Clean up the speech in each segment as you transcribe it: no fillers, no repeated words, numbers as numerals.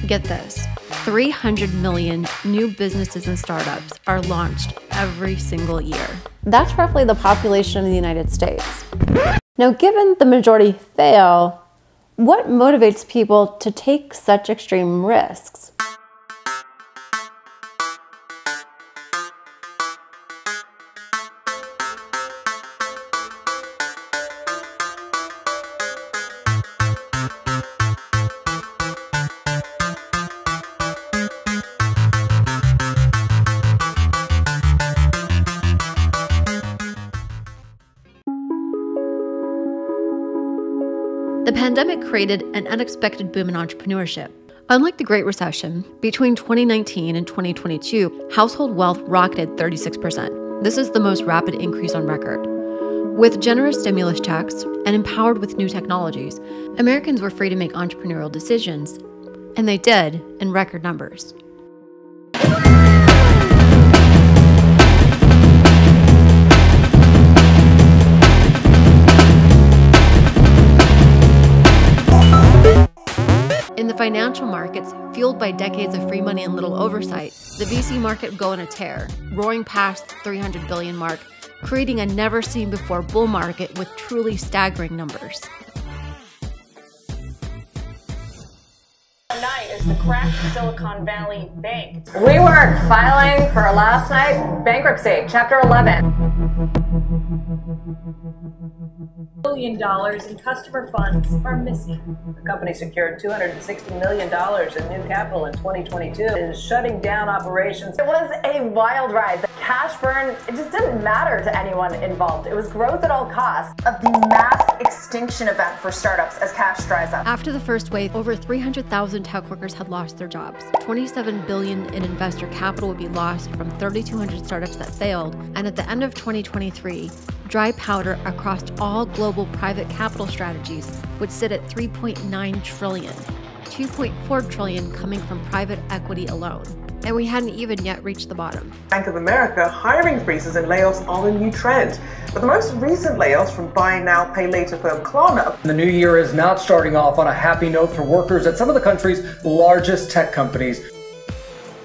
Get this, 300 million new businesses and startups are launched every single year. That's roughly the population of the United States. Now, given the majority fail, what motivates people to take such extreme risks? The pandemic created an unexpected boom in entrepreneurship. Unlike the Great Recession, between 2019 and 2022, household wealth rocketed 36%. This is the most rapid increase on record. With generous stimulus checks and empowered with new technologies, Americans were free to make entrepreneurial decisions, and they did in record numbers. In the financial markets, fueled by decades of free money and little oversight, the VC market would go on a tear, roaring past the $300 billion mark, creating a never-seen-before bull market with truly staggering numbers. Tonight is the cracked Silicon Valley Bank. WeWork filing for last night bankruptcy, Chapter 11. $1 billion in customer funds are missing. The company secured $260 million in new capital in 2022. It is shutting down operations. It was a wild ride. The cash burn, it just didn't matter to anyone involved. It was growth at all costs. Of the mass extinction event for startups as cash dries up. After the first wave, over 300,000 tech workers had lost their jobs. $27 billion in investor capital would be lost from 3,200 startups that failed. And at the end of 2023, dry powder across all global private capital strategies would sit at $3.9 trillion, $2.4 trillion coming from private equity alone. And we hadn't even yet reached the bottom. Bank of America, hiring freezes and layoffs are the new trend. But the most recent layoffs from buy now, pay later firm Klarna. The new year is not starting off on a happy note for workers at some of the country's largest tech companies.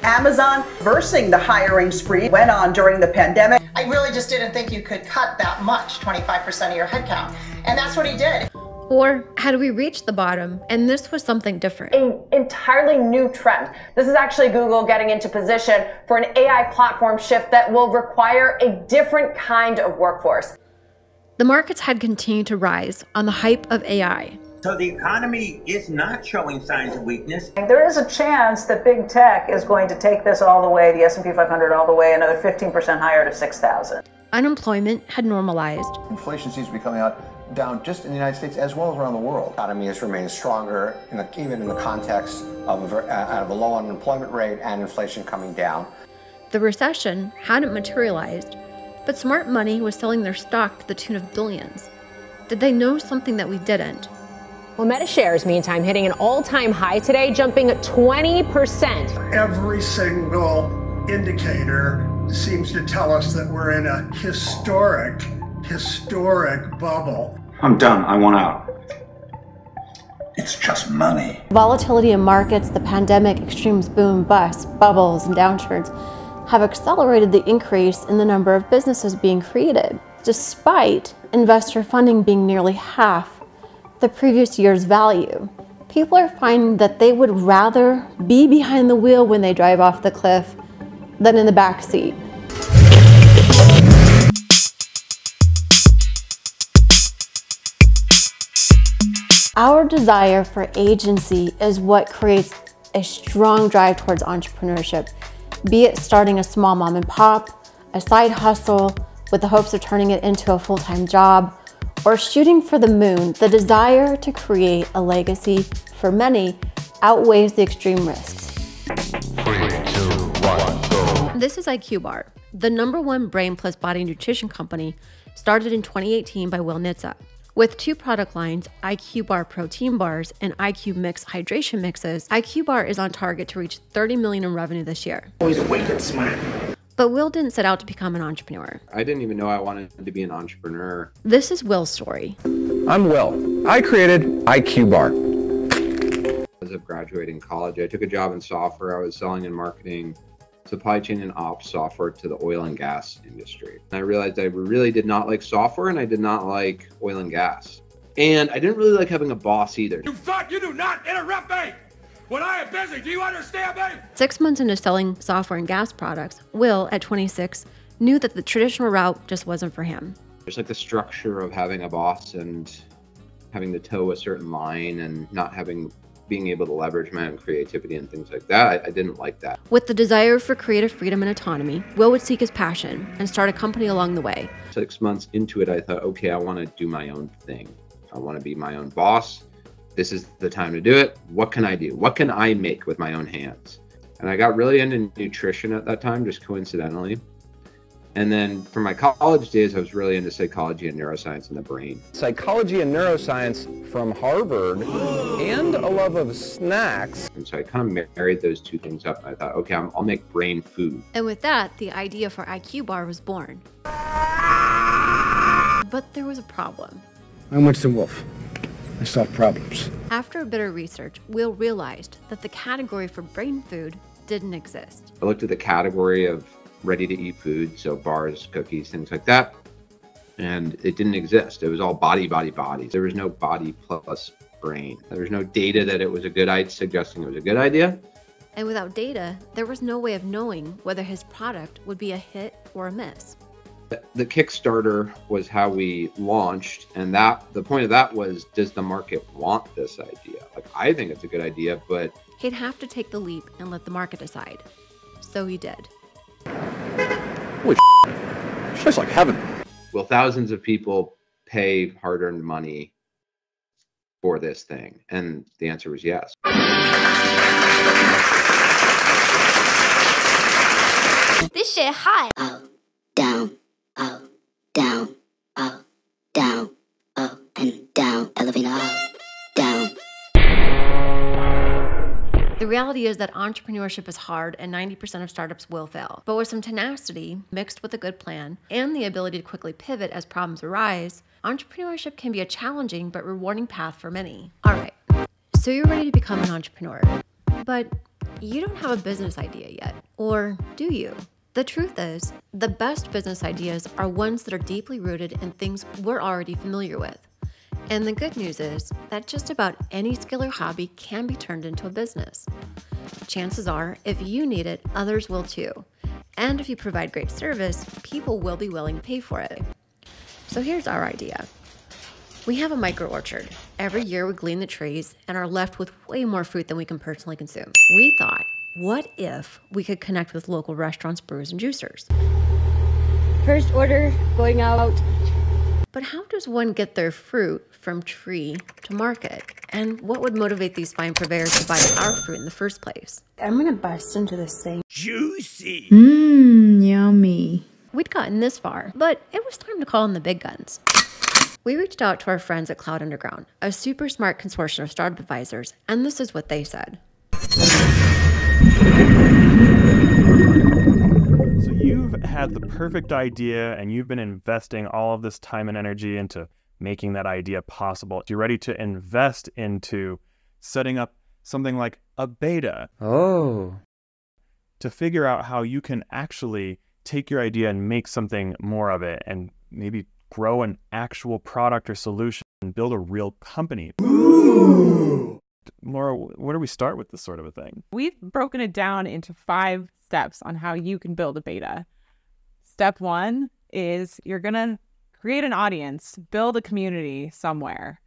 Amazon reversing the hiring spree went on during the pandemic. I really just didn't think you could cut that much, 25% of your headcount. And that's what he did. Or had we reached the bottom and this was something different? An entirely new trend. This is actually Google getting into position for an AI platform shift that will require a different kind of workforce. The markets had continued to rise on the hype of AI. So the economy is not showing signs of weakness. There is a chance that big tech is going to take this all the way, the S&P 500 all the way, another 15% higher to 6,000. Unemployment had normalized. Inflation seems to be coming out down just in the United States as well as around the world. The economy has remained stronger, even in the context of a low unemployment rate and inflation coming down. The recession hadn't materialized, but smart money was selling their stock to the tune of billions. Did they know something that we didn't? Well, Meta shares, meantime, hitting an all-time high today, jumping 20%. Every single indicator seems to tell us that we're in a historic bubble. I'm done. I want out. It's just money. Volatility in markets, the pandemic, extremes, boom, busts, bubbles, and downturns have accelerated the increase in the number of businesses being created, despite investor funding being nearly half the previous year's value. People are finding that they would rather be behind the wheel when they drive off the cliff than in the back seat. Our desire for agency is what creates a strong drive towards entrepreneurship, be it starting a small mom and pop, a side hustle with the hopes of turning it into a full-time job, or shooting for the moon. The desire to create a legacy for many outweighs the extreme risks. 3, 2, 1, go. This is IQ Bar, the #1 brain plus body nutrition company, started in 2018 by Will Nitze. With 2 product lines, IQ Bar Protein Bars and IQ Mix Hydration Mixes, IQ Bar is on target to reach $30 million in revenue this year. Always awake and smart. But Will didn't set out to become an entrepreneur. I didn't even know I wanted to be an entrepreneur. This is Will's story. I'm Will. I created IQ Bar. As of graduating college, I took a job in software. I was selling and marketing supply chain and ops software to the oil and gas industry. And I realized I really did not like software, and I did not like oil and gas. And I didn't really like having a boss either. You do not interrupt me when I am busy. Do you understand me? 6 months into selling software and gas products, Will, at 26, knew that the traditional route just wasn't for him. There's like the structure of having a boss and having to toe a certain line and not being able to leverage my own creativity and things like that. I didn't like that. With the desire for creative freedom and autonomy, Will would seek his passion and start a company along the way. 6 months into it, I thought, okay, I want to do my own thing. I want to be my own boss. This is the time to do it. What can I do? What can I make with my own hands? And I got really into nutrition at that time, just coincidentally. And then for my college days, I was really into psychology and neuroscience in the brain. Psychology and neuroscience from Harvard and a love of snacks. And so I kind of married those two things up. And I thought, okay, I'll make brain food. And with that, the idea for IQ Bar was born. But there was a problem. I'm Winston Wolfe. I solve problems. After a bit of research, Will realized that the category for brain food didn't exist. I looked at the category of ready-to-eat food, so bars, cookies, things like that, and it didn't exist. It was all body. There was no body plus brain. There was no data that it was a good idea, suggesting it was a good idea. And without data, there was no way of knowing whether his product would be a hit or a miss. The Kickstarter was how we launched, and the point of that was, does the market want this idea? Like, I think it's a good idea, but he'd have to take the leap and let the market decide. So he did. Holy shit's like heaven. Will thousands of people pay hard-earned money for this thing? And the answer was yes. This shit hot. Up, down, up, down, up, down, up, and down. Elevator up, down. The reality is that entrepreneurship is hard and 90% of startups will fail. But with some tenacity, mixed with a good plan, and the ability to quickly pivot as problems arise, entrepreneurship can be a challenging but rewarding path for many. All right, so you're ready to become an entrepreneur, but you don't have a business idea yet, or do you? The truth is, the best business ideas are ones that are deeply rooted in things we're already familiar with. And the good news is that just about any skill or hobby can be turned into a business. Chances are, if you need it, others will too. And if you provide great service, people will be willing to pay for it. So here's our idea. We have a micro orchard. Every year we glean the trees and are left with way more fruit than we can personally consume. We thought, what if we could connect with local restaurants, brewers, and juicers? First order going out. But how does one get their fruit from tree to market? And what would motivate these fine purveyors to buy our fruit in the first place? I'm gonna bust into this thing. Juicy. Yummy. We'd gotten this far, but it was time to call in the big guns. We reached out to our friends at Cloud Underground, a super smart consortium of startup advisors, and this is what they said. So you've had the perfect idea and you've been investing all of this time and energy into making that idea possible. You're ready to invest into setting up something like a beta. Oh. To figure out how you can actually take your idea and make something more of it and maybe grow an actual product or solution and build a real company. Ooh. Laura, where do we start with this sort of a thing? We've broken it down into 5 steps on how you can build a beta. Step 1 is you're going to create an audience, build a community somewhere.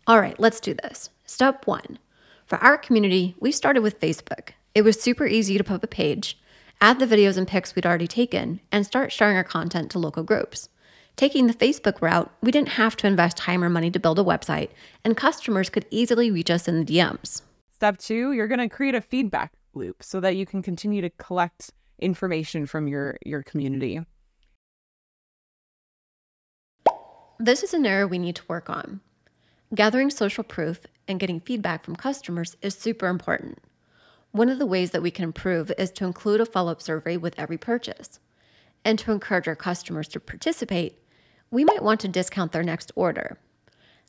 All right, let's do this. Step 1. For our community, we started with Facebook. It was super easy to put up a page, add the videos and pics we'd already taken, and start sharing our content to local groups. Taking the Facebook route, we didn't have to invest time or money to build a website, and customers could easily reach us in the DMs. Step 2, you're going to create a feedback loop so that you can continue to collect information from your community. This is an area we need to work on. Gathering social proof and getting feedback from customers is super important. One of the ways that we can improve is to include a follow-up survey with every purchase. And to encourage our customers to participate, we might want to discount their next order.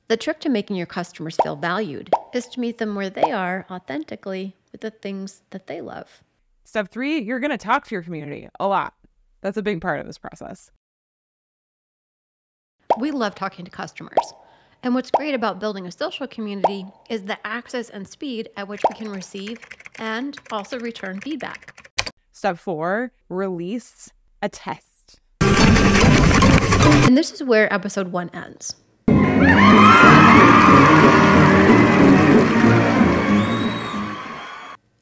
The trick to making your customers feel valued is to meet them where they are authentically with the things that they love. Step 3, you're going to talk to your community a lot. That's a big part of this process. We love talking to customers. And what's great about building a social community is the access and speed at which we can receive and also return feedback. Step 4, release a test. And this is where episode 1 ends.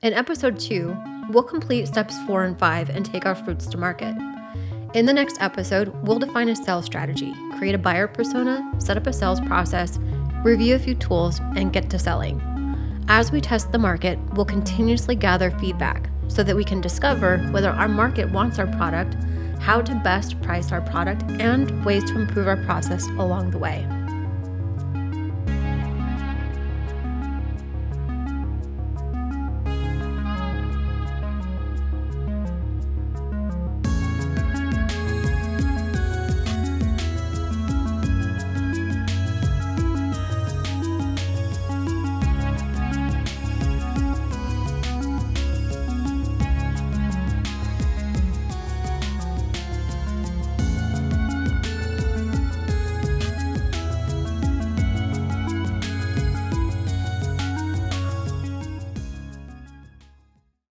In episode 2, we'll complete steps 4 and 5 and take our fruits to market. In the next episode, we'll define a sales strategy, create a buyer persona, set up a sales process, review a few tools, and get to selling. As we test the market, we'll continuously gather feedback so that we can discover whether our market wants our product, how to best price our product, and ways to improve our process along the way.